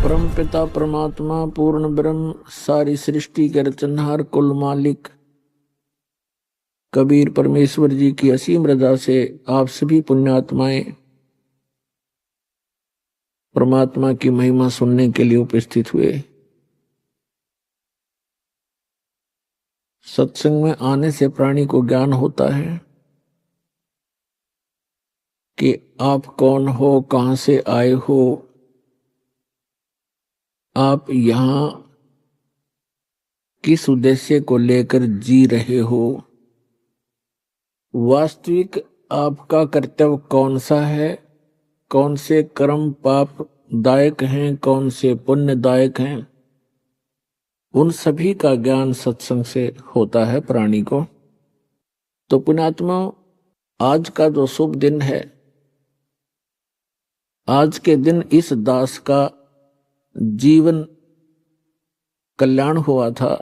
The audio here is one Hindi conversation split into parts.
परम पिता परमात्मा पूर्ण ब्रह्म सारी सृष्टि के रचनहार कुल मालिक कबीर परमेश्वर जी की असीम रजा से आप सभी पुण्यात्माएं परमात्मा की महिमा सुनने के लिए उपस्थित हुए। सत्संग में आने से प्राणी को ज्ञान होता है कि आप कौन हो, कहां से आए हो, आप यहां किस उद्देश्य को लेकर जी रहे हो, वास्तविक आपका कर्तव्य कौन सा है, कौन से कर्म पाप दायक हैं, कौन से पुण्यदायक हैं। उन सभी का ज्ञान सत्संग से होता है प्राणी को। तो पुण्यात्मा, आज का जो शुभ दिन है, आज के दिन इस दास का जीवन कल्याण हुआ था।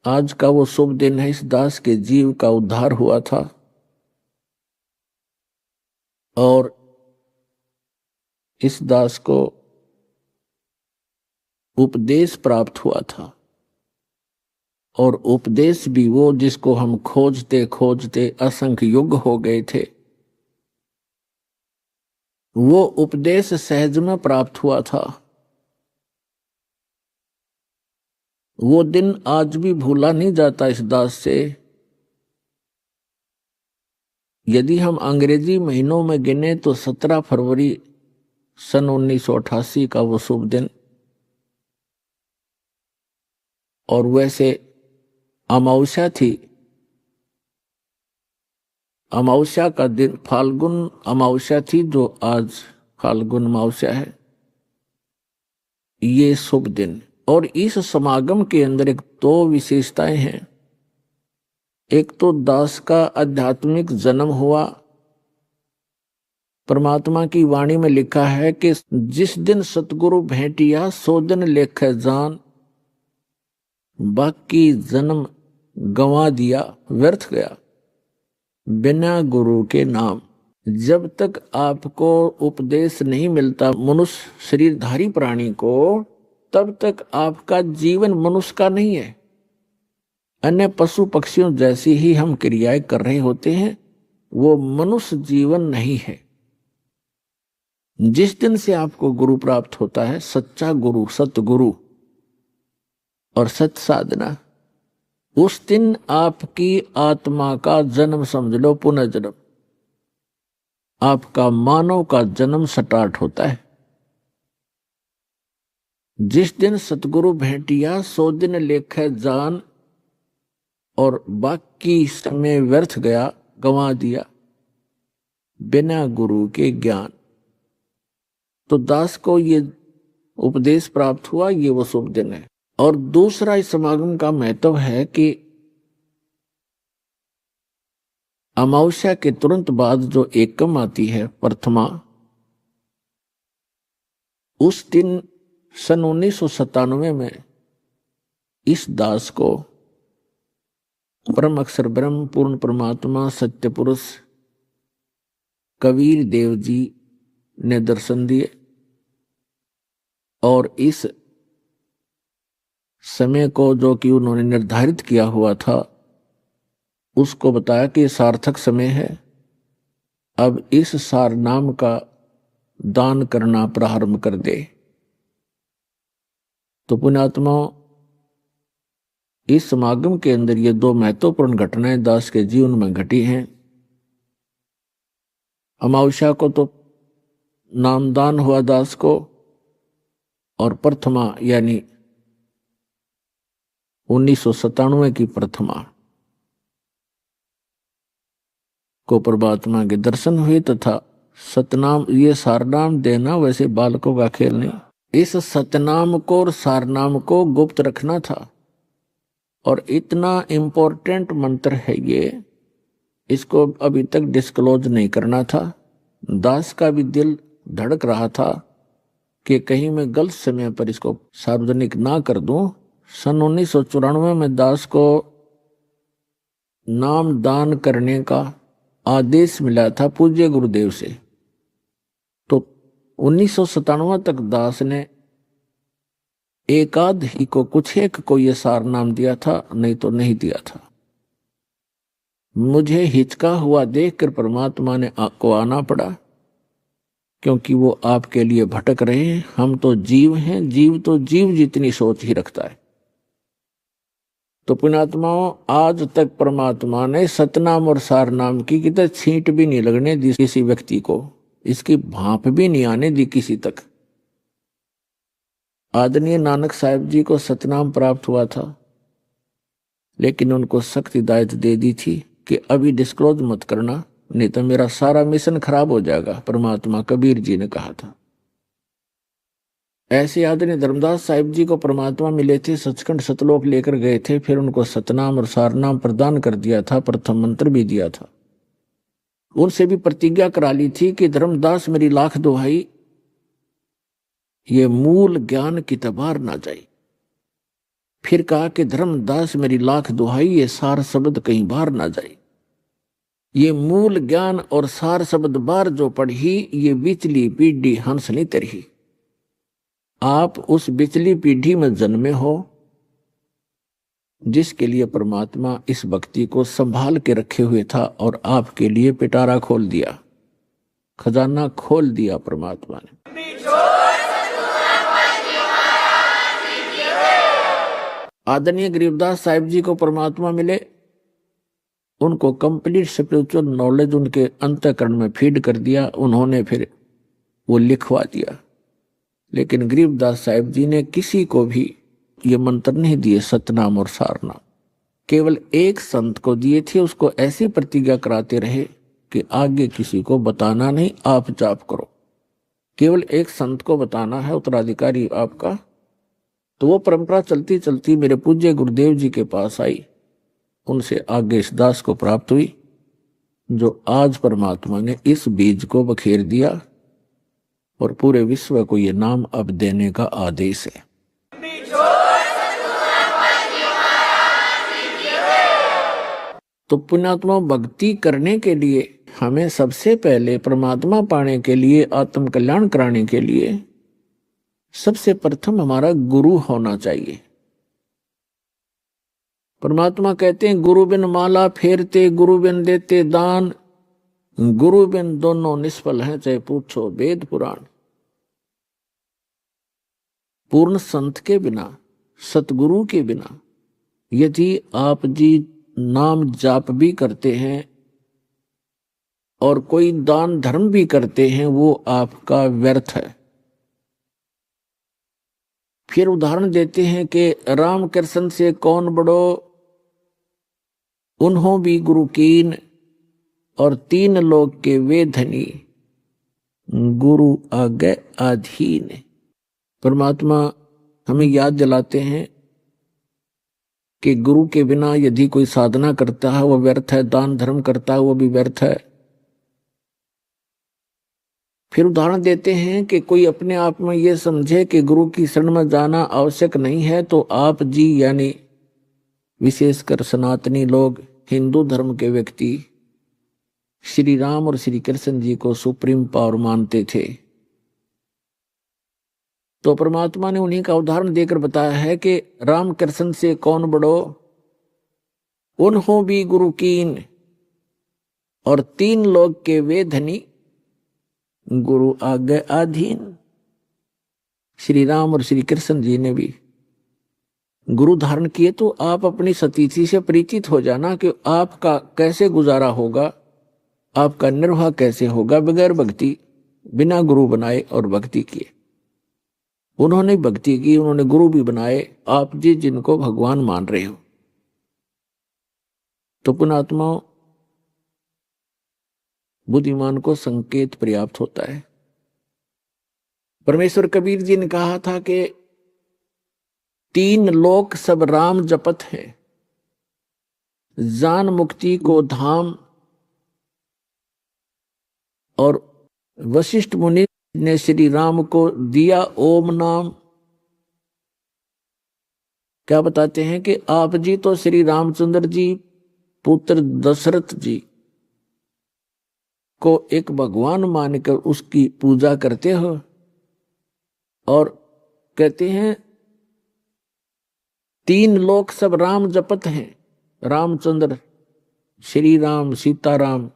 आज का वो शुभ दिन है, इस दास के जीव का उद्धार हुआ था और इस दास को उपदेश प्राप्त हुआ था। और उपदेश भी वो जिसको हम खोजते खोजते असंख्य युग हो गए थे, वो उपदेश सहज में प्राप्त हुआ था। वो दिन आज भी भूला नहीं जाता इस दास से। यदि हम अंग्रेजी महीनों में गिने तो 17 फरवरी सन 1988 का वो शुभ दिन, और वैसे अमावस्या थी। अमावस्या का दिन फाल्गुन अमावस्या थी, जो आज फाल्गुन अमावस्या है। ये शुभ दिन और इस समागम के अंदर एक दो विशेषताएं हैं। एक तो दास का आध्यात्मिक जन्म हुआ। परमात्मा की वाणी में लिखा है कि जिस दिन सतगुरु भेंटिया सो दिन लेखे जान, बाकी जन्म गंवा दिया व्यर्थ गया बिना गुरु के नाम। जब तक आपको उपदेश नहीं मिलता मनुष्य शरीरधारी प्राणी को, तब तक आपका जीवन मनुष्य का नहीं है। अन्य पशु पक्षियों जैसी ही हम क्रियाएं कर रहे होते हैं, वो मनुष्य जीवन नहीं है। जिस दिन से आपको गुरु प्राप्त होता है, सच्चा गुरु, सतगुरु और सत साधना, उस दिन आपकी आत्मा का जन्म समझ लो, पुनर्जन्म, आपका मानव का जन्म स्टार्ट होता है। जिस दिन सतगुरु भेंटिया सो दिन लेखे जान, और बाकी समय व्यर्थ गया, गंवा दिया बिना गुरु के ज्ञान। तो दास को ये उपदेश प्राप्त हुआ, ये वो शुभ दिन है। और दूसरा इस समागम का महत्व है कि अमावस्या के तुरंत बाद जो एकम आती है, प्रथमा, उस दिन सन 1997 में इस दास को परम अक्षर ब्रह्म पूर्ण परमात्मा सत्य पुरुष कबीर देव जी ने दर्शन दिए और इस समय को जो कि उन्होंने निर्धारित किया हुआ था, उसको बताया कि सार्थक समय है, अब इस सार नाम का दान करना प्रारंभ कर दे। तो पुण्यात्मा, इस समागम के अंदर ये दो महत्वपूर्ण घटनाएं दास के जीवन में घटी हैं। अमावस्या को तो नामदान हुआ दास को, और प्रथमा यानी 1997 की प्रथमा को परमात्मा के दर्शन हुए तथा सतनाम, ये सारनाम देना वैसे बालकों का खेल नहीं। इस सतनाम को और सारनाम को गुप्त रखना था, और इतना इंपॉर्टेंट मंत्र है ये, इसको अभी तक डिस्क्लोज नहीं करना था। दास का भी दिल धड़क रहा था कि कहीं मैं गलत समय पर इसको सार्वजनिक ना कर दूं। सन 1994 में दास को नाम दान करने का आदेश मिला था पूज्य गुरुदेव से। तो 1997 तक दास ने एकाध ही को, कुछ एक को ये सार नाम दिया था, नहीं तो नहीं दिया था। मुझे हिचका हुआ देखकर परमात्मा ने आपको आना पड़ा, क्योंकि वो आपके लिए भटक रहे हैं। हम तो जीव हैं, जीव तो जीव जितनी सोच ही रखता है। तो पुण्यात्माओं, आज तक परमात्मा ने सतनाम और सारनाम की कितने छींट भी नहीं लगने दी किसी व्यक्ति को, इसकी भाप भी नहीं आने दी किसी तक। आदरणीय नानक साहब जी को सतनाम प्राप्त हुआ था, लेकिन उनको सख्त हिदायत दे दी थी कि अभी डिस्क्लोज मत करना, नहीं तो मेरा सारा मिशन खराब हो जाएगा, परमात्मा कबीर जी ने कहा था। ऐसे आदरणीय धर्मदास साहिब जी को परमात्मा मिले थे, सचखंड सतलोक लेकर गए थे, फिर उनको सतनाम और सारनाम प्रदान कर दिया था, प्रथम मंत्र भी दिया था। उनसे भी प्रतिज्ञा करा ली थी कि धर्मदास मेरी लाख दुहाई, ये मूल ज्ञान की तबार ना जाए। फिर कहा कि धर्मदास मेरी लाख दुहाई, ये सार शब्द कहीं बाहर ना जाए। ये मूल ज्ञान और सार शब्द बार जो पढ़ी, ये बिचली पीढ़ी हंस नहीं तरही। आप उस बिचली पीढ़ी में जन्मे हो जिसके लिए परमात्मा इस भक्ति को संभाल के रखे हुए था, और आपके लिए पिटारा खोल दिया, खजाना खोल दिया परमात्मा ने। आदरणीय गरीबदास साहिब जी को परमात्मा मिले, उनको कंप्लीट स्पिरिचुअल नॉलेज उनके अंतःकरण में फीड कर दिया, उन्होंने फिर वो लिखवा दिया। लेकिन गरीबदास साहिब जी ने किसी को भी ये मंत्र नहीं दिए सतनाम और सारनाम, केवल एक संत को दिए थे। उसको ऐसी प्रतिज्ञा कराते रहे कि आगे किसी को बताना नहीं, आप जाप करो। केवल एक संत को बताना है, उत्तराधिकारी आपका। तो वो परंपरा चलती चलती मेरे पूज्य गुरुदेव जी के पास आई, उनसे आगे इस दास को प्राप्त हुई, जो आज परमात्मा ने इस बीज को बखेर दिया और पूरे विश्व को ये नाम अब देने का आदेश है। तो पुण्यात्मा, भक्ति करने के लिए हमें सबसे पहले परमात्मा पाने के लिए, आत्म कल्याण कराने के लिए सबसे प्रथम हमारा गुरु होना चाहिए। परमात्मा कहते हैं, गुरु बिन माला फेरते, गुरु बिन देते दान, गुरु बिन दोनों निष्फल हैं, चाहे पूछो वेद पुराण। पूर्ण संत के बिना, सतगुरु के बिना यदि आप जी नाम जाप भी करते हैं और कोई दान धर्म भी करते हैं, वो आपका व्यर्थ है। फिर उदाहरण देते हैं कि राम कृष्ण से कौन बड़ो, उन्हों भी गुरु कीन, और तीन लोग के वे धनी, गुरु आगे अधीन। परमात्मा हमें याद दिलाते हैं कि गुरु के बिना यदि कोई साधना करता है वो व्यर्थ है, दान धर्म करता है वो भी व्यर्थ है। फिर उदाहरण देते हैं कि कोई अपने आप में ये समझे कि गुरु की शरण में जाना आवश्यक नहीं है, तो आप जी यानी विशेषकर सनातनी लोग, हिंदू धर्म के व्यक्ति श्री राम और श्री कृष्ण जी को सुप्रीम पावर मानते थे। तो परमात्मा ने उन्हीं का उदाहरण देकर बताया है कि राम कृष्ण से कौन बड़ो, उन्हों भी गुरु कीन, और तीन लोग के वे धनी, गुरु आगे अधीन। श्री राम और श्री कृष्ण जी ने भी गुरु धारण किए। तो आप अपनी सतीथि से परिचित हो जाना कि आपका कैसे गुजारा होगा, आपका निर्वाह कैसे होगा बगैर भक्ति, बिना गुरु बनाए और भक्ति किए। उन्होंने भक्ति की, उन्होंने गुरु भी बनाए, आप जी जिनको भगवान मान रहे हो। तो पुण्यात्मा, बुद्धिमान को संकेत पर्याप्त होता है। परमेश्वर कबीर जी ने कहा था कि तीन लोक सब राम जपत है, जान मुक्ति को धाम। और वशिष्ठ मुनि ने श्री राम को दिया ओम नाम। क्या बताते हैं कि आप जी तो श्री रामचंद्र जी पुत्र दशरथ जी को एक भगवान मानकर उसकी पूजा करते हो, और कहते हैं तीन लोक सब राम जपत हैं, रामचंद्र, श्री राम, सीताराम,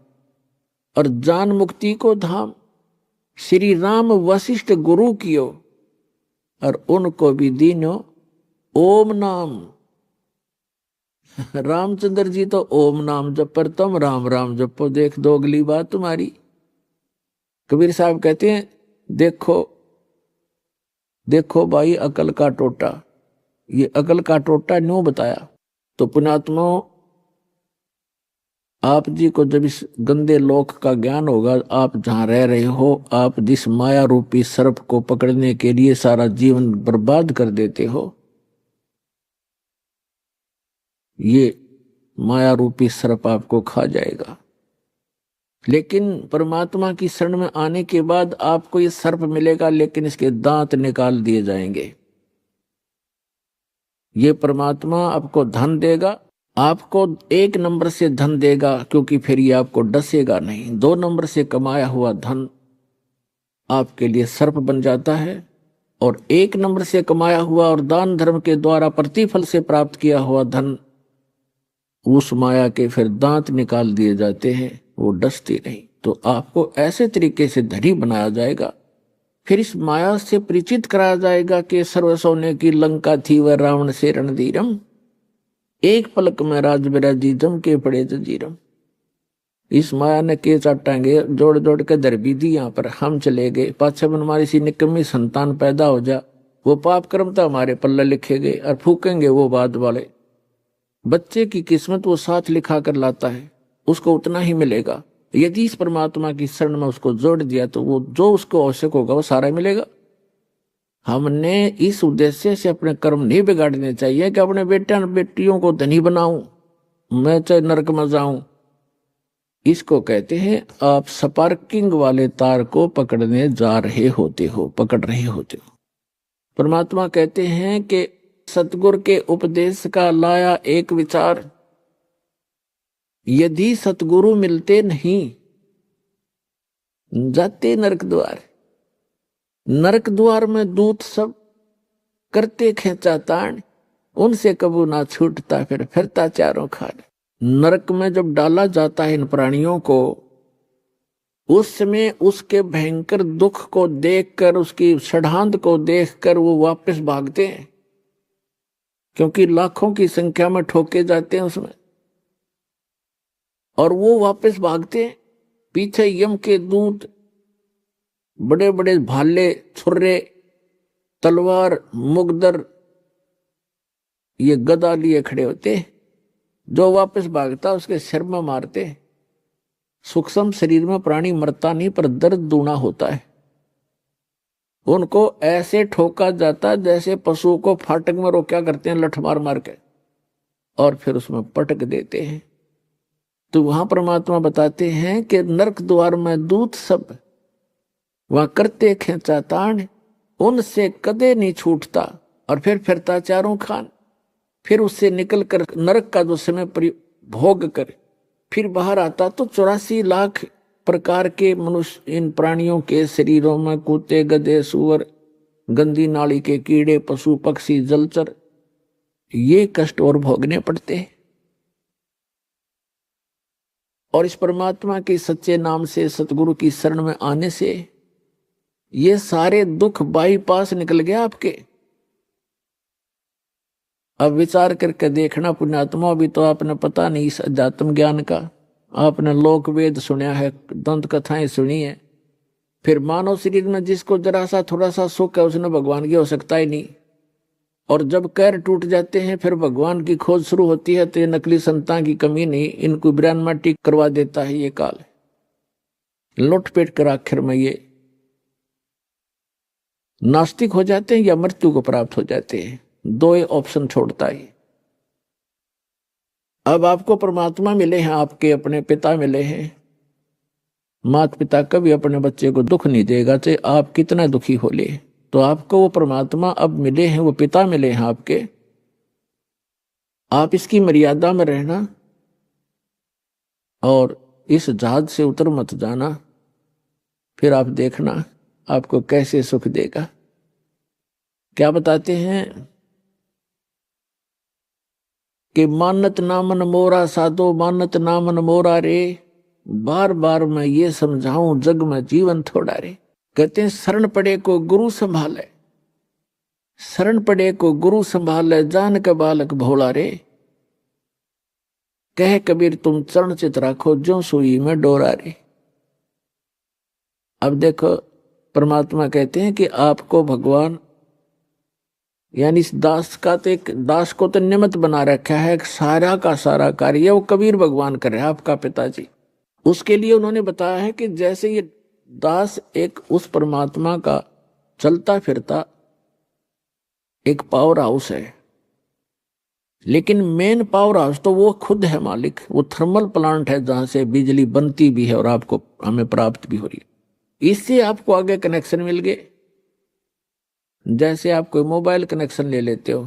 और जान मुक्ति को धाम श्री राम वशिष्ठ गुरु कियो, और उनको भी दीनो ओम नाम। रामचंद्र जी तो ओम नाम जप पर, तुम राम राम जपो, देख दो अगली बात तुम्हारी। कबीर साहब कहते हैं देखो देखो भाई अकल का टोटा, ये अकल का टोटा न्यों बताया। तो पुण्यात्मा, आप जी को जब इस गंदे लोक का ज्ञान होगा, आप जहां रह रहे हो, आप जिस माया रूपी सर्प को पकड़ने के लिए सारा जीवन बर्बाद कर देते हो, ये माया रूपी सर्प आपको खा जाएगा। लेकिन परमात्मा की शरण में आने के बाद आपको ये सर्प मिलेगा, लेकिन इसके दांत निकाल दिए जाएंगे। ये परमात्मा आपको धन देगा, आपको एक नंबर से धन देगा, क्योंकि फिर ये आपको डसेगा नहीं। दो नंबर से कमाया हुआ धन आपके लिए सर्प बन जाता है, और एक नंबर से कमाया हुआ और दान धर्म के द्वारा प्रतिफल से प्राप्त किया हुआ धन, उस माया के फिर दांत निकाल दिए जाते हैं, वो डसती नहीं। तो आपको ऐसे तरीके से धनी बनाया जाएगा, फिर इस माया से परिचित कराया जाएगा कि सर्व सोने की लंका थी वह रावण से रणधीरम, एक पलक में राज बिराजी जम के पड़े जंजीरम। इस माया ने के चाटांगे जोड़ जोड़ के दर भी दी, यहाँ पर हम चले गए, पाछे में हमारी सी निकम्मी संतान पैदा हो जा, वो पाप कर्म तो हमारे पल्ले लिखे गए, और फूकेंगे वो बाद वाले। बच्चे की किस्मत वो साथ लिखा कर लाता है, उसको उतना ही मिलेगा। यदि इस परमात्मा की शरण में उसको जोड़ दिया तो वो जो उसको आवश्यक होगा वो सारा मिलेगा। हमने इस उद्देश्य से अपने कर्म नहीं बिगाड़ने चाहिए कि अपने बेटे बेटियों को धनी बनाऊं, मैं चाहे नरक में जाऊं। इसको कहते हैं आप स्पार्किंग वाले तार को पकड़ने जा रहे होते हो, पकड़ रहे होते हो। परमात्मा कहते हैं कि सतगुरु के उपदेश का लाया एक विचार, यदि सतगुरु मिलते नहीं जाते नरक द्वार, नरक द्वार में दूत सब करते खेचा ताण, उनसे कबू ना छूटता फिर फिरता चारों खान। नरक में जब डाला जाता है इन प्राणियों को, उस समय उसके भयंकर दुख को देखकर, उसकी षड्हांत को देखकर वो वापस भागते हैं, क्योंकि लाखों की संख्या में ठोके जाते हैं उसमें, और वो वापस भागते हैं। पीछे यम के दूत बड़े बड़े भाले, छुर्रे, तलवार, मुगदर, ये गदा लिए खड़े होते, जो वापस भागता उसके सिर में मारते। सूक्ष्म शरीर में प्राणी मरता नहीं, पर दर्द दूना होता है। उनको ऐसे ठोका जाता जैसे पशुओं को फाटक में रोका करते हैं लठ मार मार के, और फिर उसमें पटक देते हैं। तो वहां परमात्मा बताते हैं कि नरक द्वार में दूत सब वहां करते खेचा ताण, उनसे कदे नहीं छूटता, और फिर फिरता चारों खान। फिर उससे निकल कर नरक का जो समय भोग कर फिर बाहर आता तो 84 लाख प्रकार के मनुष्य इन प्राणियों के शरीरों में, कुत्ते, गधे, सूअर, गंदी नाली के कीड़े, पशु पक्षी, जलचर, ये कष्ट और भोगने पड़ते हैं। और इस परमात्मा के सच्चे नाम से, सतगुरु की शरण में आने से ये सारे दुख बाईपास निकल गया आपके। अब विचार करके देखना पुण्यात्मा, भी तो आपने पता नहीं इस अध्यात्म ज्ञान का, आपने लोक वेद सुना है, दंत कथाएं सुनी है, फिर मानव शरीर में जिसको जरा सा थोड़ा सा सुख है उसने भगवान की हो सकता ही नहीं। और जब कैर टूट जाते हैं फिर भगवान की खोज शुरू होती है, तो ये नकली संतान की कमी नहीं, इनको ब्रह्मांड करवा देता है ये काल, लुटपेट कर आखिर में ये नास्तिक हो जाते हैं या मृत्यु को प्राप्त हो जाते हैं। दो ऑप्शन छोड़ता है। अब आपको परमात्मा मिले हैं, आपके अपने पिता मिले हैं। माता पिता कभी अपने बच्चे को दुख नहीं देगा, चाहे आप कितना दुखी हो ले। तो आपको वो परमात्मा अब मिले हैं, वो पिता मिले हैं आपके। आप इसकी मर्यादा में रहना और इस जहाज से उतर मत जाना, फिर आप देखना आपको कैसे सुख देगा। क्या बताते हैं कि मानत नामन मोरा साधो मानत नामन मोरा रे, बार बार मैं ये समझाऊं जग में जीवन थोड़ा रे। कहते हैं शरण पड़े को गुरु संभाले, शरण पड़े को गुरु संभाले, जान के बालक भोला रे। कह कबीर तुम चरण चित राखो, जो सुई में डोरा रे। अब देखो परमात्मा कहते हैं कि आपको भगवान यानी इस दास का तो एक दास को तो निमित्त बना रखा है, सारा का सारा कार्य वो कबीर भगवान कर रहे हैं, आपका पिताजी। उसके लिए उन्होंने बताया है कि जैसे ये दास एक उस परमात्मा का चलता फिरता एक पावर हाउस है, लेकिन मेन पावर हाउस तो वो खुद है मालिक। वो थर्मल प्लांट है जहां से बिजली बनती भी है और आपको हमें प्राप्त भी हो रही है। इससे आपको आगे कनेक्शन मिल गए। जैसे आप कोई मोबाइल कनेक्शन ले लेते हो,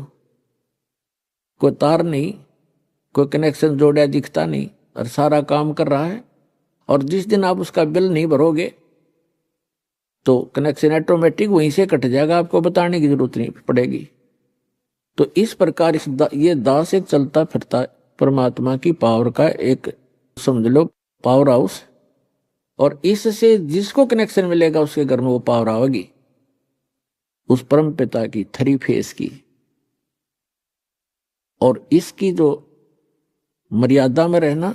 कोई तार नहीं, कोई कनेक्शन जोड़ा दिखता नहीं और सारा काम कर रहा है, और जिस दिन आप उसका बिल नहीं भरोगे तो कनेक्शन ऑटोमेटिक वहीं से कट जाएगा, आपको बताने की जरूरत नहीं पड़ेगी। तो इस प्रकार ये दास एक चलता फिरता परमात्मा की पावर का एक समझ लो पावर हाउस, और इससे जिसको कनेक्शन मिलेगा उसके घर में वो पावर आएगी, उस परम पिता की थ्री फेस की। और इसकी जो मर्यादा में रहना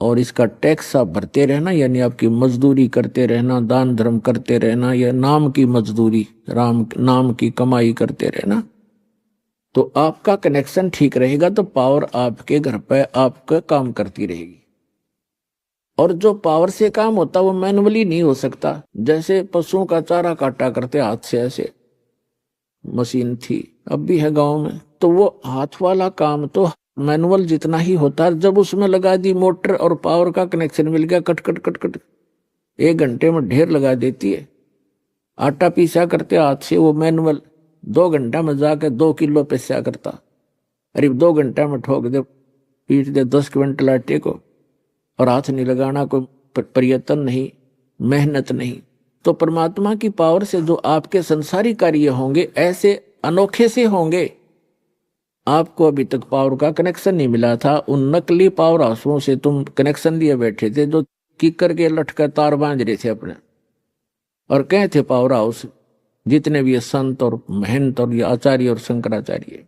और इसका टैक्स आप भरते रहना, यानी आपकी मजदूरी करते रहना, दान धर्म करते रहना, या नाम की मजदूरी, राम नाम की कमाई करते रहना, तो आपका कनेक्शन ठीक रहेगा, तो पावर आपके घर पे आपका काम करती रहेगी। और जो पावर से काम होता वो मैनुअली नहीं हो सकता। जैसे पशुओं का चारा काटा करते हाथ से, ऐसे मशीन थी, अब भी है गांव में, तो वो हाथ वाला काम तो मैनुअल जितना ही होता है। जब उसमें लगा दी मोटर और पावर का कनेक्शन मिल गया, कट कट कट कट 1 घंटे में ढेर लगा देती है। आटा पीसा करते हाथ से, वो मैनुअल 2 घंटा में जाकर 2 किलो पिसा करता। अरे 2 घंटा में ठोक दे, पीट दे 10 क्विंटल आटे को, और हाथ नहीं लगाना, कोई प्रयत्न नहीं, मेहनत नहीं। तो परमात्मा की पावर से जो आपके संसारी कार्य होंगे ऐसे अनोखे से होंगे। आपको अभी तक पावर का कनेक्शन नहीं मिला था, उन नकली पावर हाउसों से तुम कनेक्शन लिए बैठे थे, जो किकर के लटकर तार बांध रहे थे अपने, और कहे थे पावर हाउस जितने भी संत और महंत और ये आचार्य और शंकराचार्य।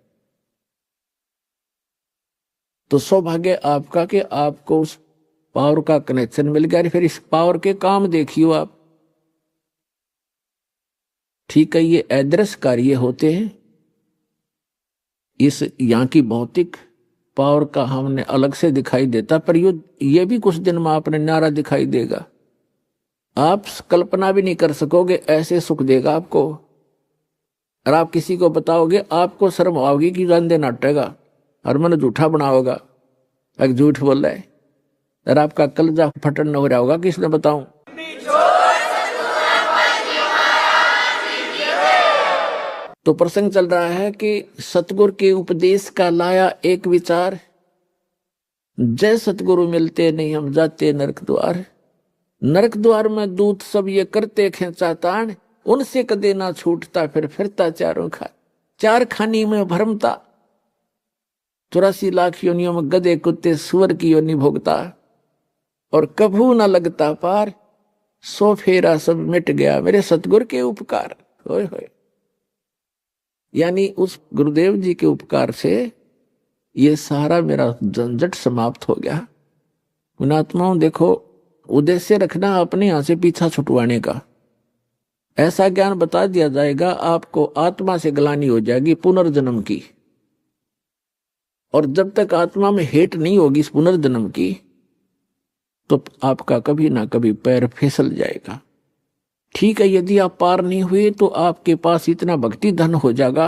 तो सौभाग्य आपका कि आपको उस पावर का कनेक्शन मिल गया। फिर इस पावर के काम देखियो आप, ठीक है, ये अदृश्य कार्य होते हैं। इस यहाँ की भौतिक पावर का हमने अलग से दिखाई देता, पर ये भी कुछ दिन में आपने न्यारा दिखाई देगा। आप कल्पना भी नहीं कर सकोगे, ऐसे सुख देगा आपको। और आप किसी को बताओगे, आपको शर्म आओगी कि जान दे नाटेगा और मन झूठा बनाओगा, एक झूठ बोल रहा है, और आपका कलजा फटन न हो रहा होगा, किसने बताऊं। तो प्रसंग चल रहा है कि सतगुरु के उपदेश का लाया एक विचार, जय सतगुरु मिलते नहीं हम जाते नरक द्वार। नरक द्वार में दूत सब ये करते खेचा तान, उनसे कदे ना छूटता फिर फिरता चारों खा। 4 खानी में भरमता, 84 लाख योनियों में गधे कुत्ते सुअर की योनि भोगता, और कभू न लगता पार, 100 फेरा सब मिट गया मेरे सतगुरु के उपकार। होय होय, यानी उस गुरुदेव जी के उपकार से ये सारा मेरा झंझट समाप्त हो गया। पुणात्माओं देखो, उद्देश्य रखना अपने यहां से पीछा छुटवाने का। ऐसा ज्ञान बता दिया जाएगा, आपको आत्मा से ग्लानि हो जाएगी पुनर्जन्म की, और जब तक आत्मा में हेट नहीं होगी इस पुनर्जन्म की, तो आपका कभी ना कभी पैर फिसल जाएगा। ठीक है, यदि आप पार नहीं हुए तो आपके पास इतना भक्ति धन हो जाएगा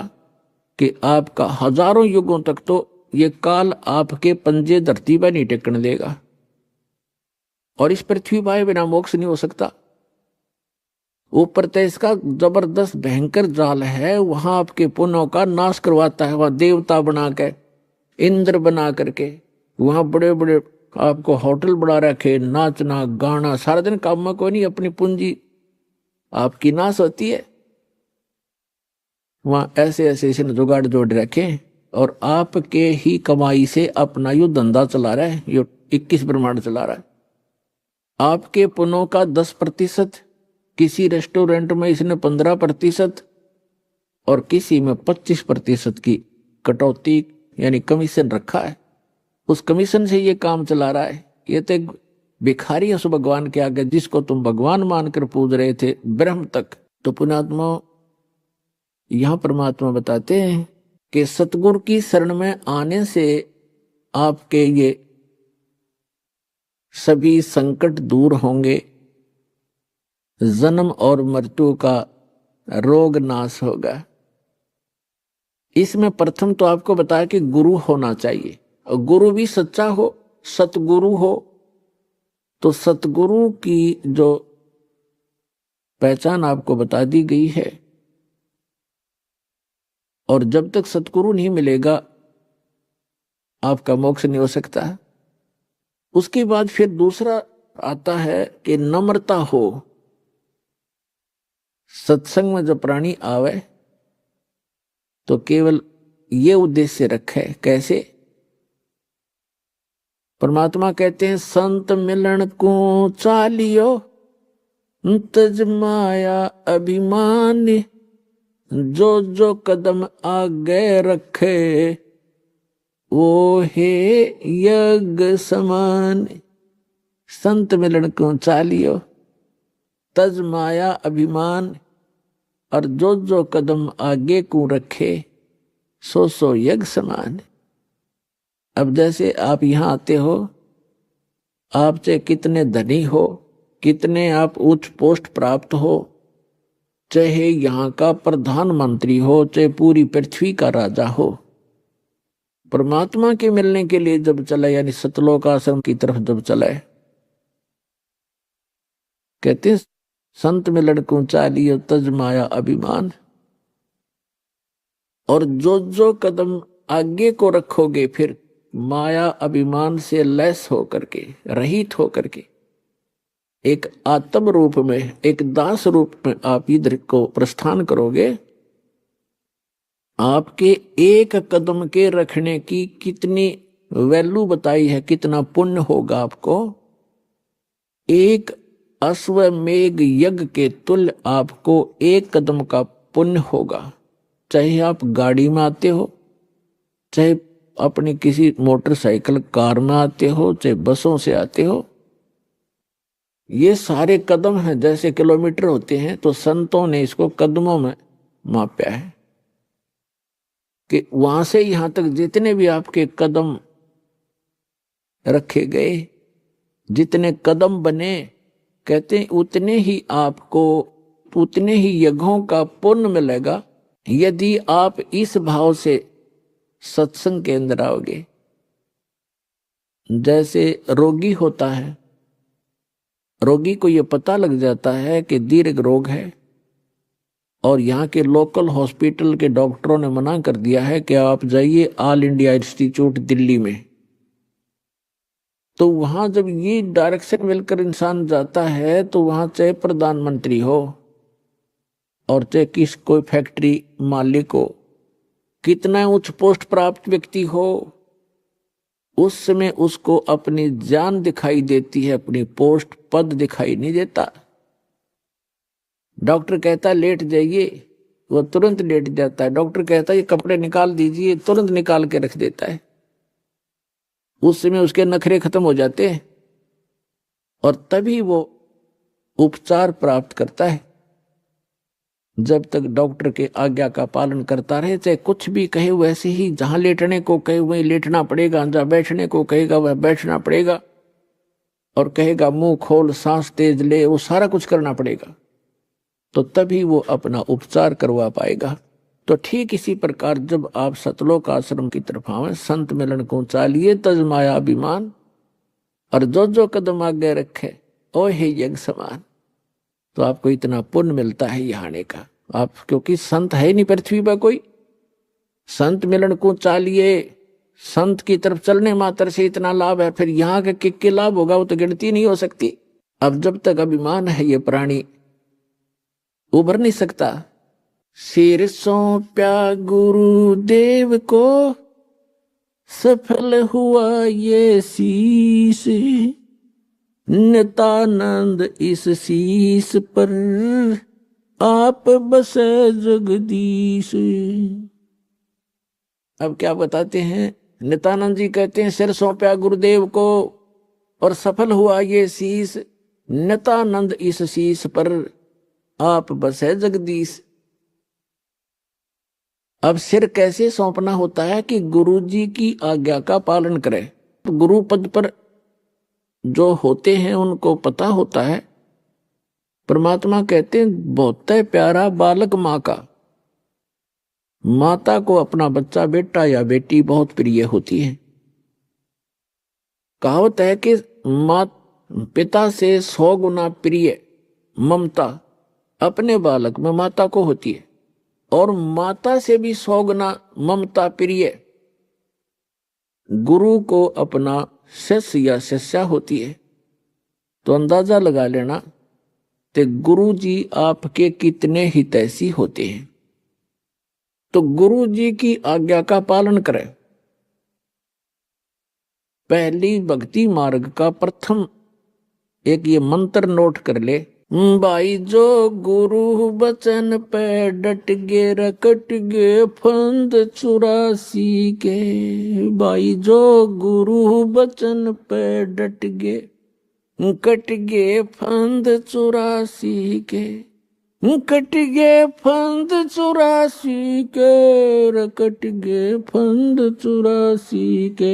कि आपका हजारों युगों तक तो ये काल आपके पंजे धरती पर नहीं टेकने देगा, और इस पृथ्वी पर बिना मोक्ष नहीं हो सकता। ऊपर तो इसका जबरदस्त भयंकर जाल है, वहां आपके पुण्यों का नाश करवाता है। वहां देवता बना के, इंद्र बना करके, वहां बड़े बड़े आपको होटल बना रखे, नाचना गाना सारा दिन, काम में कोई नहीं, अपनी पूंजी आपकी नाश होती है। वहां ऐसे ऐसे इसने जुगाड़ जोड़ रखे और आपके ही कमाई से अपना यो धंधा चला रहा है, यो 21 ब्रह्मांड चला रहा है। आपके पुनों का 10%, किसी रेस्टोरेंट में इसने 15% और किसी में 25% की कटौती यानी कमीशन रखा है। उस कमीशन से ये काम चला रहा है। ये तो भिखारी है उस भगवान के आगे जिसको तुम भगवान मानकर पूज रहे थे ब्रह्म तक। तो पुण्यात्मा यहां परमात्मा बताते हैं कि सतगुरु की शरण में आने से आपके ये सभी संकट दूर होंगे, जन्म और मृत्यु का रोग नाश होगा। इसमें प्रथम तो आपको बताया कि गुरु होना चाहिए, और गुरु भी सच्चा हो, सतगुरु हो। तो सतगुरु की जो पहचान आपको बता दी गई है, और जब तक सतगुरु नहीं मिलेगा आपका मोक्ष नहीं हो सकता। उसके बाद फिर दूसरा आता है कि नम्रता हो। सत्संग में जब प्राणी आवे तो केवल ये उद्देश्य रखे। कैसे? परमात्मा कहते हैं संत मिलन को चालियो तज माया अभिमान, जो जो कदम आगे रखे वो हे यज्ञ समान। संत मिलन को चालियो तज माया अभिमान, और जो जो कदम आगे को रखे सो सो यज्ञ समान। अब जैसे आप यहां आते हो, आप चाहे कितने धनी हो, कितने आप उच्च पोस्ट प्राप्त हो, चाहे यहां का प्रधानमंत्री हो, चाहे पूरी पृथ्वी का राजा हो, परमात्मा के मिलने के लिए जब चले यानी सतलोक आश्रम की तरफ जब चले, कहते संत मिलन को चालियो तज माया अभिमान। और जो जो कदम आगे को रखोगे फिर माया अभिमान से लैस होकर के, रहित होकर के, एक आत्म रूप में, एक दास रूप में आप इधर को प्रस्थान करोगे। आपके एक कदम के रखने की कितनी वैल्यू बताई है, कितना पुण्य होगा आपको। एक अश्वमेघ यज्ञ के तुल्य आपको एक कदम का पुण्य होगा। चाहे आप गाड़ी में आते हो, चाहे अपनी किसी मोटरसाइकिल कार में आते हो, चाहे बसों से आते हो, ये सारे कदम हैं जैसे किलोमीटर होते हैं। तो संतों ने इसको कदमों में मापा है कि वहां से यहां तक जितने भी आपके कदम रखे गए, जितने कदम बने, कहते हैं उतने ही आपको, उतने ही यज्ञों का पुण्य मिलेगा यदि आप इस भाव से सत्संग के अंदर आओगे। जैसे रोगी होता है, रोगी को यह पता लग जाता है कि दीर्घ रोग है, और यहाँ के लोकल हॉस्पिटल के डॉक्टरों ने मना कर दिया है कि आप जाइए ऑल इंडिया इंस्टीट्यूट दिल्ली में। तो वहां जब ये डायरेक्शन मिलकर इंसान जाता है तो वहां चाहे प्रधानमंत्री हो और चाहे किस कोई फैक्ट्री मालिक हो, कितना उच्च पोस्ट प्राप्त व्यक्ति हो, उस समय उसको अपनी जान दिखाई देती है, अपनी पोस्ट पद दिखाई नहीं देता। डॉक्टर कहता लेट जाइए, वो तुरंत लेट जाता है। डॉक्टर कहता ये कपड़े निकाल दीजिए, तुरंत निकाल के रख देता है। उस समय उसके नखरे खत्म हो जाते हैं और तभी वो उपचार प्राप्त करता है। जब तक डॉक्टर के आज्ञा का पालन करता रहे, चाहे कुछ भी कहे वैसे ही, जहां लेटने को कहे वहीं लेटना पड़ेगा, जहां बैठने को कहेगा वह बैठना पड़ेगा, और कहेगा मुंह खोल सांस तेज ले, वो सारा कुछ करना पड़ेगा। तो तभी वो अपना उपचार करवा पाएगा। तो ठीक इसी प्रकार जब आप सतलोक आश्रम की तरफ आवे, संत मिलन को चालिए तज माया अभिमान, और जो जो कदम आगे रखे ओ हे यज्ञ समान। तो आपको इतना पुण्य मिलता है यहाँ आने का। आप क्योंकि संत है नहीं पृथ्वी पर कोई, संत मिलन को चालिए, संत की तरफ चलने मात्र से इतना लाभ है, फिर यहाँ के लाभ होगा वो तो गिनती नहीं हो सकती। अब जब तक अभिमान है ये प्राणी उभर नहीं सकता। सिर सौंप्या गुरुदेव को सफल हुआ ये शीस, नित्यानंद इस शीस पर, आप बसे जगदीश। अब क्या बताते हैं, नित्यानंद जी कहते हैं सिर सौंपया गुरुदेव को और सफल हुआ ये शीस, नित्यानंद इस शीस पर, आप बसे जगदीश। अब सिर कैसे सौंपना होता है कि गुरु जी की आज्ञा का पालन करें। तो गुरु पद पर जो होते हैं उनको पता होता है। परमात्मा कहते हैं बहुत प्यारा बालक माँ का। माता को अपना बच्चा बेटा या बेटी बहुत प्रिय होती है। कहावत है कि माँ पिता से 100 गुना प्रिय ममता अपने बालक में माता को होती है, और माता से भी 100 गुना ममता प्रिय गुरु को अपना शिष्य या शिष्या होती है। तो अंदाजा लगा लेना कि गुरु जी आपके कितने हितैषी होते हैं। तो गुरु जी की आज्ञा का पालन करें। पहली भक्ति मार्ग का प्रथम एक ये मंत्र नोट कर ले, भाई जो गुरु बचन पे डट गे रकट गे फंद 84 के। भाई जो गुरु बचन पे डट गे कट गे फंद 84 के, कट गे फंद 84 के, रकट गे फंद 84 के।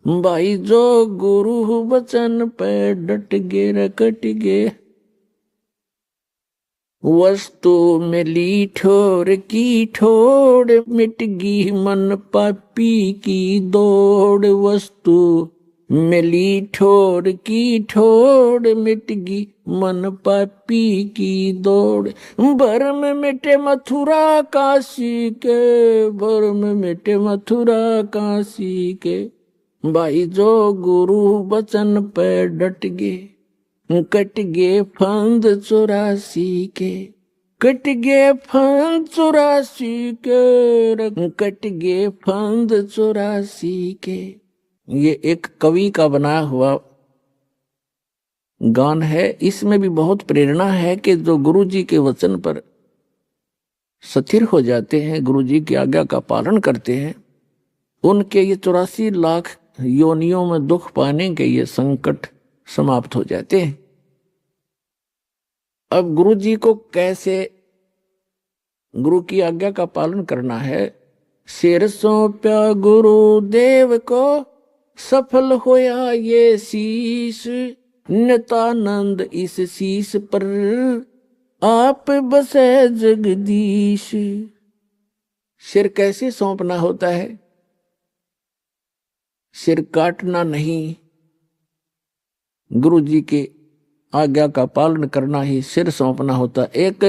भाई जो गुरु बचन पे डट गे रकट गे, वस्तु मिली ठोर की ठोड़, मिट गई मन पापी की दौड़। वस्तु मिली ठोर की ठोड़, मिट गई मन पापी की दौड़। भरम मिटे मथुरा काशी के, भरम मिटे मथुरा काशी के। भाई जो गुरु बचन पे डट गे कट गे फंद 84 के, कट गे फंद 84 के, कट गे फंद 84 के। ये एक कवि का बनाया हुआ गान है। इसमें भी बहुत प्रेरणा है कि जो गुरु जी के वचन पर स्थिर हो जाते हैं, गुरु जी की आज्ञा का पालन करते हैं, उनके ये 84 लाख योनियों में दुख पाने के ये संकट समाप्त हो जाते हैं। अब गुरु जी को कैसे गुरु की आज्ञा का पालन करना है। सिर सौंपया गुरुदेव को, सफल होया ये शीस, नित्यानंद इस शीस पर, आप बसे जगदीश। सिर कैसे सौंपना होता है, सिर काटना नहीं, गुरु जी के आज्ञा का पालन करना ही सिर सौंपना होता। एक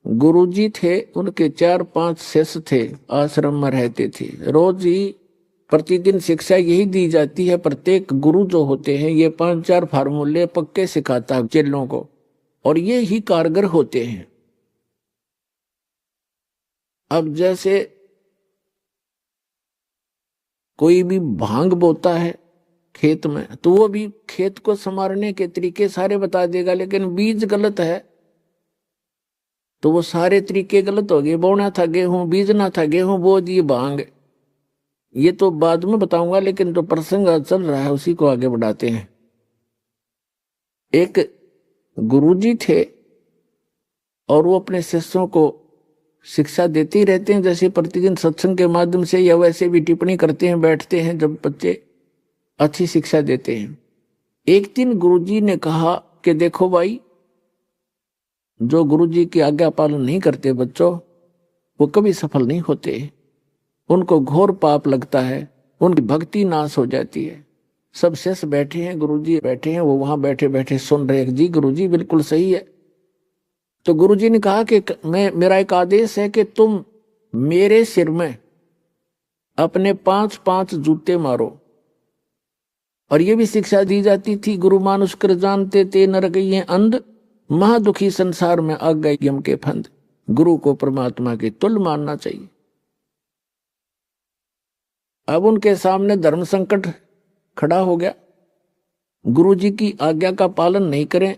गुरु जी थे, उनके 4-5 शिष्य थे, आश्रम में रहते थे। रोज ही प्रतिदिन शिक्षा यही दी जाती है। प्रत्येक गुरु जो होते हैं ये 5-4 फार्मूले पक्के सिखाता है चेलों को, और ये ही कारगर होते हैं। अब जैसे कोई भी भांग बोता है खेत में, तो वो भी खेत को संवारने के तरीके सारे बता देगा, लेकिन बीज गलत है तो वो सारे तरीके गलत हो गए। बोना था गेहूं, बीजना था गेहूं, बो दिए भांग। ये तो बाद में बताऊंगा, लेकिन जो प्रसंग चल रहा है उसी को आगे बढ़ाते हैं। एक गुरुजी थे और वो अपने शिष्यों को शिक्षा देते ही रहते हैं, जैसे प्रतिदिन सत्संग के माध्यम से या वैसे भी टिप्पणी करते हैं, बैठते हैं जब बच्चे, अच्छी शिक्षा देते हैं। एक दिन गुरुजी ने कहा कि देखो भाई, जो गुरुजी की आज्ञा पालन नहीं करते बच्चों, वो कभी सफल नहीं होते, उनको घोर पाप लगता है, उनकी भक्ति नाश हो जाती है। सब शिष्य बैठे हैं, गुरुजी बैठे हैं, वो वहां बैठे बैठे सुन रहे हैं, जी गुरुजी बिल्कुल सही है। तो गुरुजी ने कहा कि मेरा एक आदेश है कि तुम मेरे सिर में अपने 5-5 जूते मारो। और ये भी शिक्षा दी जाती थी, गुरु मानुष कर जानते ते नर गए अंध, महादुखी संसार में आ गए यम के फंद। गुरु को परमात्मा के तुल्य मानना चाहिए। अब उनके सामने धर्म संकट खड़ा हो गया। गुरु जी की आज्ञा का पालन नहीं करें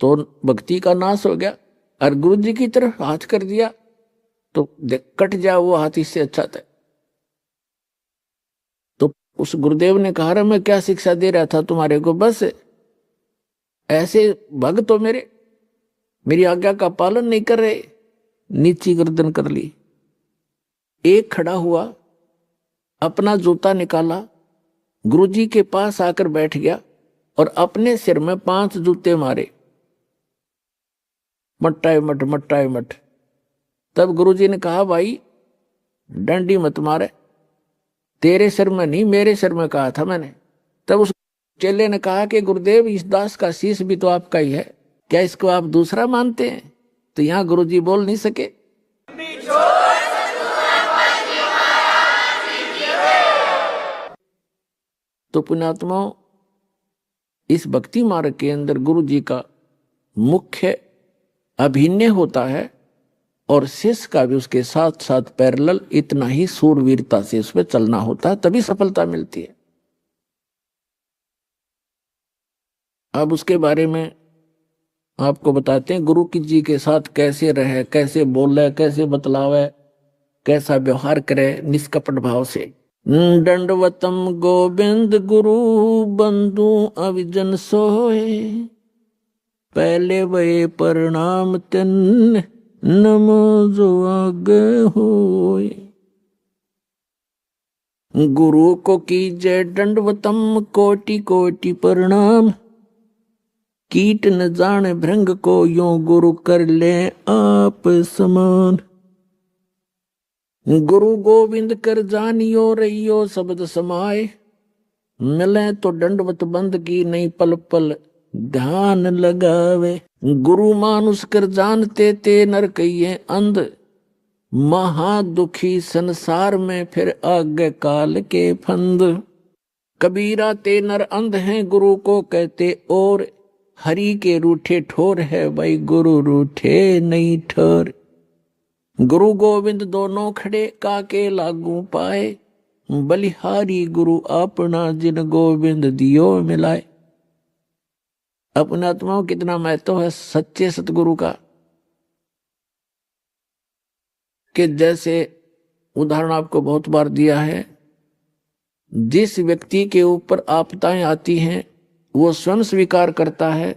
तो भक्ति का नाश हो गया, और गुरु जी की तरफ हाथ कर दिया तो कट जाए वो हाथ, इससे अच्छा था। तो उस गुरुदेव ने कहा, मैं क्या शिक्षा दे रहा था तुम्हारे को, बस ऐसे भक्त तो मेरी आज्ञा का पालन नहीं कर रहे। नीची गर्दन कर ली। एक खड़ा हुआ, अपना जूता निकाला, गुरुजी के पास आकर बैठ गया और अपने सिर में 5 जूते मारे, मट्टाए मट मट्टाए मट। तब गुरुजी ने कहा, भाई डंडी मत मारे, तेरे सिर में नहीं मेरे सिर में कहा था मैंने। तब उस चेले ने कहा कि गुरुदेव, इस दास का शीश भी तो आपका ही है, क्या इसको आप दूसरा मानते हैं? तो यहां गुरुजी बोल नहीं सके। तो पुण्यात्मा, इस भक्ति मार्ग के अंदर गुरु जी का मुख्य अभिनय होता है और शिष्य का भी उसके साथ साथ पैरेलल इतना ही सूरवीरता से उसमें चलना होता है, तभी सफलता मिलती है। अब उसके बारे में आपको बताते हैं, गुरु की जी के साथ कैसे रहे, कैसे बोले, कैसे बतलावे, कैसा व्यवहार करे निष्कपट भाव से। दंडवतम गोविंद गुरु बंधु अविजन सोए, पहले वे प्रणाम तिन नमो जो आगे होए। गुरु को कीजय दंडवतम कोटि कोटि प्रणाम, कीट न जाने भृंग को यों गुरु कर ले आप समान। गुरु गोविंद कर जानियो रहियो शब्द समाए, मिले तो दंडवत बंद की नहीं पल पल ध्यान लगावे। गुरु मानुष कर जानते ते नर कहिए अंध, महा दुखी संसार में फिर आगे काल के फंद। कबीरा ते नर अंध हैं गुरु को कहते और, हरि के रूठे ठोर है भाई गुरु रूठे नहीं ठोर। गुरु गोविंद दोनों खड़े काके लागू पाए, बलिहारी गुरु अपना जिन गोविंद दियो मिलाए। अपने आत्माओं कितना महत्व है सच्चे सतगुरु का, कि जैसे उदाहरण आपको बहुत बार दिया है, जिस व्यक्ति के ऊपर आपदाएं आती हैं वो स्वयं स्वीकार करता है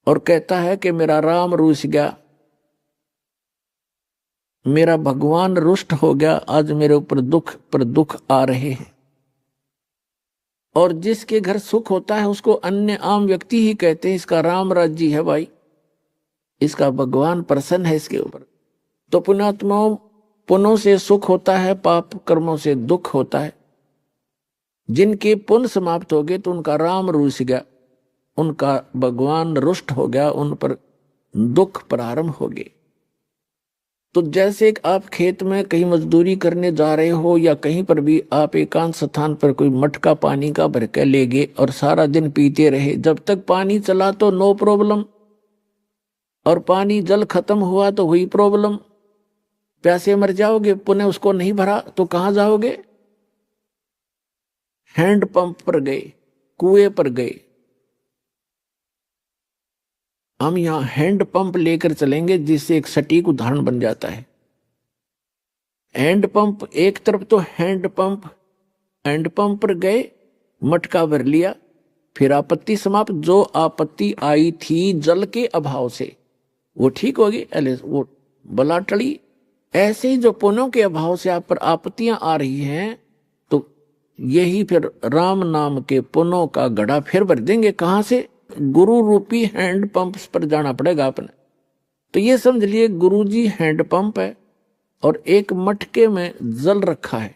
और कहता है कि मेरा राम रूठ गया, मेरा भगवान रुष्ट हो गया, आज मेरे ऊपर दुख पर दुख आ रहे हैं। और जिसके घर सुख होता है उसको अन्य आम व्यक्ति ही कहते हैं इसका राम राज्य है भाई, इसका भगवान प्रसन्न है इसके ऊपर। तो पुण्यात्माओं, पुण्यों से सुख होता है, पाप कर्मों से दुख होता है। जिनके पुण्य समाप्त हो गए तो उनका राम रूठ गया, उनका भगवान रुष्ट हो गया, उन पर दुख प्रारंभ हो गए। तो जैसे आप खेत में कहीं मजदूरी करने जा रहे हो या कहीं पर भी आप एकांत स्थान पर कोई मटका पानी का भर के ले गए और सारा दिन पीते रहे, जब तक पानी चला तो नो प्रॉब्लम, और पानी जल खत्म हुआ तो हुई प्रॉब्लम, प्यासे मर जाओगे। पुनः उसको नहीं भरा तो कहां जाओगे? हैंड पंप पर गए, कुएं पर गए। हम यहां हैंड पंप लेकर चलेंगे जिससे एक सटीक उदाहरण बन जाता है। हैंड पंप एक तरफ तो हैंड पंप पर गए, मटका भर लिया, फिर आपत्ति समाप्त। जो आपत्ति आई थी जल के अभाव से वो ठीक होगी, वो बला टली। ऐसे ही जो पुण्यों के अभाव से आप पर आपत्तियां आ रही हैं, तो यही फिर राम नाम के पुण्यों का घड़ा फिर भर देंगे। कहां से? गुरु रूपी हैंड पंप पर जाना पड़ेगा आपने। तो ये समझ लिए गुरुजी हैंड पंप है और एक मटके में जल रखा है।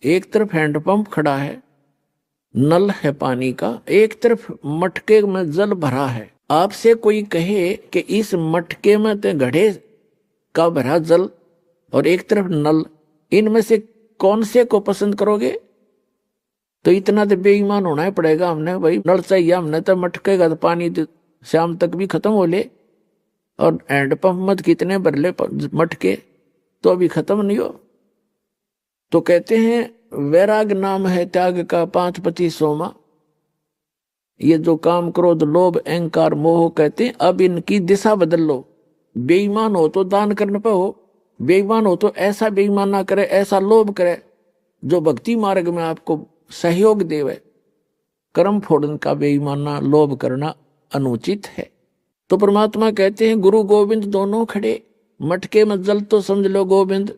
एक तरफ हैंड पंप खड़ा है, नल है पानी का, एक तरफ मटके में जल भरा है। आपसे कोई कहे कि इस मटके में तो घड़े का भरा जल और एक तरफ नल, इनमें से कौन से को पसंद करोगे? तो इतना तो बेईमान होना ही पड़ेगा हमने भाई। नल चाहिए हमने तो मटके का तो पानी तो शाम तक भी खत्म हो ले, और हैंड पंप मत कितने भर ले मटके तो अभी खत्म नहीं हो। तो कहते हैं वैराग नाम है त्याग का 5 पति सोमा। ये जो काम क्रोध लोभ अहंकार मोह कहते हैं, अब इनकी दिशा बदल लो। बेईमान हो तो दान करने पे हो, बेईमान हो तो ऐसा बेईमान ना करे, ऐसा लोभ करे जो भक्ति मार्ग में आपको सहयोग देवे। कर्म फोड़न का बेईमाना लोभ करना अनुचित है। तो परमात्मा कहते हैं गुरु गोविंद दोनों खड़े, मटके में जल तो समझ लो गोविंद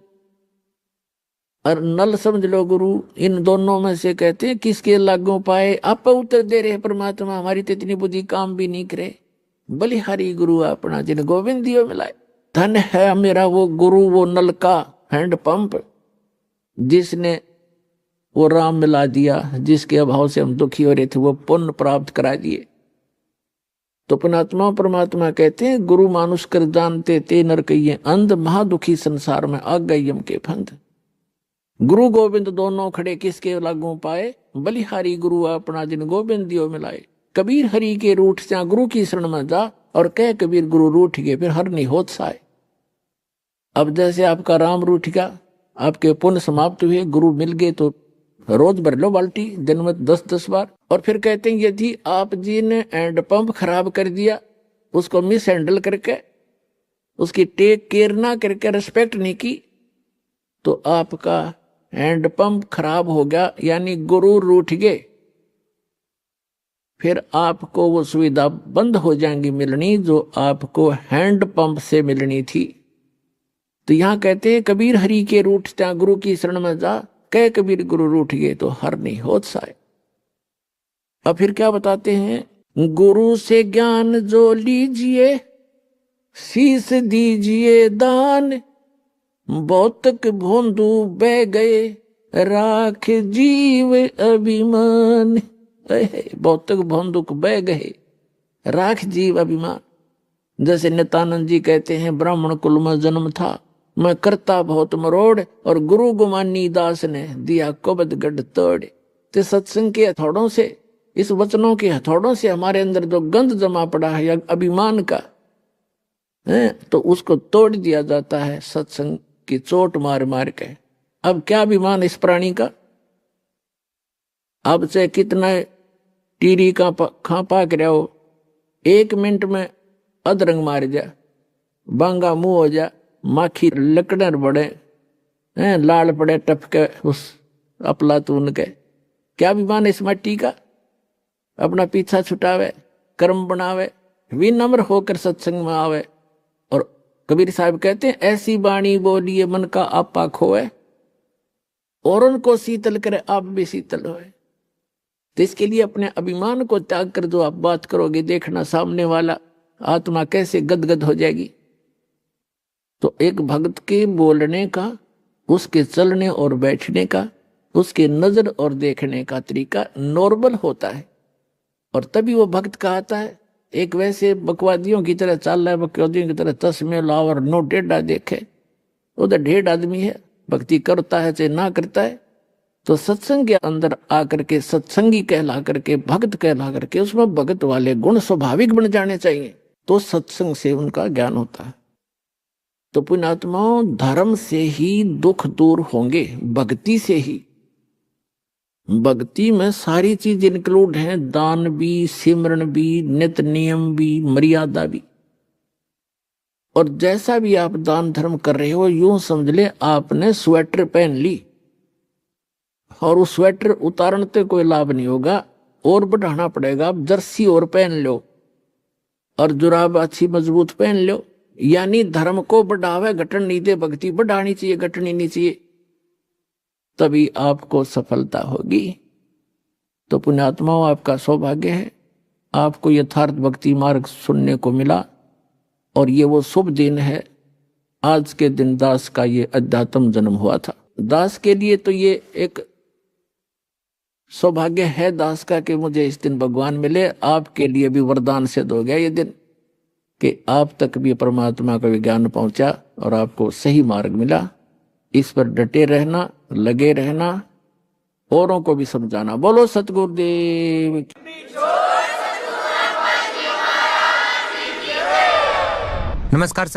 और नल समझ लो गुरु। इन दोनों में से कहते हैं किसके लागू पाए, आप उत्तर दे रहे परमात्मा, हमारी तो इतनी बुद्धि काम भी नहीं करे। बलिहारी गुरु अपना जिन गोविंद दियो मिलाए। धन है मेरा वो गुरु, वो नल का हैंड पंप, जिसने वो राम मिला दिया, जिसके अभाव से हम दुखी हो रहे थे वो पुण्य प्राप्त करा दिए। तो पुणात्मा परमात्मा कहते हैं गुरु मानुष कर जानते ते नर कहिए अंध, महादुखी संसार में आ गई यम के फंद। गुरु गोविंद दोनों खड़े किसके लागू पाए, बलिहारी गुरु अपना जिन गोविंद दियो मिलाए। कबीर हरि के रूठ से गुरु की शरण में जा, और कह कबीर गुरु रूठ गए फिर हर नहीं होत साए। अब जैसे आपका राम रूठ गया, आपके पुण्य समाप्त हुए, गुरु मिल गए तो रोज भर लो बाल्टी, दिन में 10-10 बार। और फिर कहते हैं यदि आप जी ने हैंड पंप खराब कर दिया, उसको मिस हैंडल करके, उसकी टेक केयर ना करके, रिस्पेक्ट नहीं की, तो आपका हैंड पंप खराब हो गया, यानी गुरु रूठ गए। फिर आपको वो सुविधा बंद हो जाएंगी मिलनी जो आपको हैंड पंप से मिलनी थी। तो यहां कहते हैं कबीर हरि के रूठता गुरु की शरण में जा, कह कबीर गुरु रूठ गए तो हर नहीं होत साए। अब फिर क्या बताते हैं, गुरु से ज्ञान जो लीजिए शीस दीजिए दान, भौतिक भोंदू बह गए राख जीव अभिमान। भौतिक भोंदुक बह गए राख जीव अभिमान। जैसे नित्यानंद जी कहते हैं ब्राह्मण कुल में जन्म था, मैं करता बहुत मरोड़, और गुरु गुमानी दास ने दिया कुबद गढ़ तोड़। ते सत्संग के हथौड़ों से, इस वचनों के हथौड़ों से हमारे अंदर जो गंध जमा पड़ा है अभिमान का है, तो उसको तोड़ दिया जाता है सत्संग की चोट मार मार के। अब क्या अभिमान इस प्राणी का, अब से कितना टीरी का खा पाक रहा हो, 1 मिनट में अधरंग मार जा, बांगा मुंह हो जा, माखी लकड़र बड़े लाल पड़े टपके उस अपलातून के। क्या अभिमान इस मट्टी का, अपना पीछा छुटावे, कर्म बनावे, विनम्र होकर सत्संग में आवे। और कबीर साहब कहते हैं ऐसी बाणी बोलिए मन का आपा खोए, और उनको शीतल करे आप भी शीतल होए। तो इसके लिए अपने अभिमान को त्याग कर जो आप बात करोगे, देखना सामने वाला आत्मा कैसे गदगद हो जाएगी। तो एक भक्त के बोलने का, उसके चलने और बैठने का, उसके नजर और देखने का तरीका नॉर्मल होता है, और तभी वो भक्त कहता है। एक वैसे बकवादियों की तरह चल रहा है, बकवादियों की तरह तस्मे लाओ और नो टेढ़ा देखे, उधर ढेढ़ आदमी है, भक्ति करता है चाहे ना करता है। तो सत्संग के अंदर आकर के सत्संगी कहला करके, भक्त कहला करके, उसमें भक्त वाले गुण स्वाभाविक बन जाने चाहिए, तो सत्संग से उनका ज्ञान होता है। तो पुण्यात्माओं, धर्म से ही दुख दूर होंगे, भक्ति से ही। भक्ति में सारी चीज इंक्लूड है, दान भी, सिमरन भी, नित्य नियम भी, मर्यादा भी। और जैसा भी आप दान धर्म कर रहे हो, यूं समझ ले आपने स्वेटर पहन ली, और उस स्वेटर उतारने से कोई लाभ नहीं होगा, और बढ़ाना पड़ेगा। आप जर्सी और पहन लो, और जुराब अच्छी मजबूत पहन लो, यानी धर्म को बढ़ावे, घटन नहीं दे। भक्ति बढ़ानी चाहिए, घटनी नहीं चाहिए, तभी आपको सफलता होगी। तो पुण्यात्माओं, आपका सौभाग्य है, आपको यथार्थ भक्ति मार्ग सुनने को मिला, और ये वो शुभ दिन है। आज के दिन दास का ये अध्यात्म जन्म हुआ था। दास के लिए तो ये एक सौभाग्य है दास का कि मुझे इस दिन भगवान मिले। आपके लिए भी वरदान सिद्ध हो गया ये दिन, कि आप तक भी परमात्मा का विज्ञान पहुंचा और आपको सही मार्ग मिला। इस पर डटे रहना, लगे रहना, औरों को भी समझाना। बोलो सतगुरुदेव की। नमस्कार सर।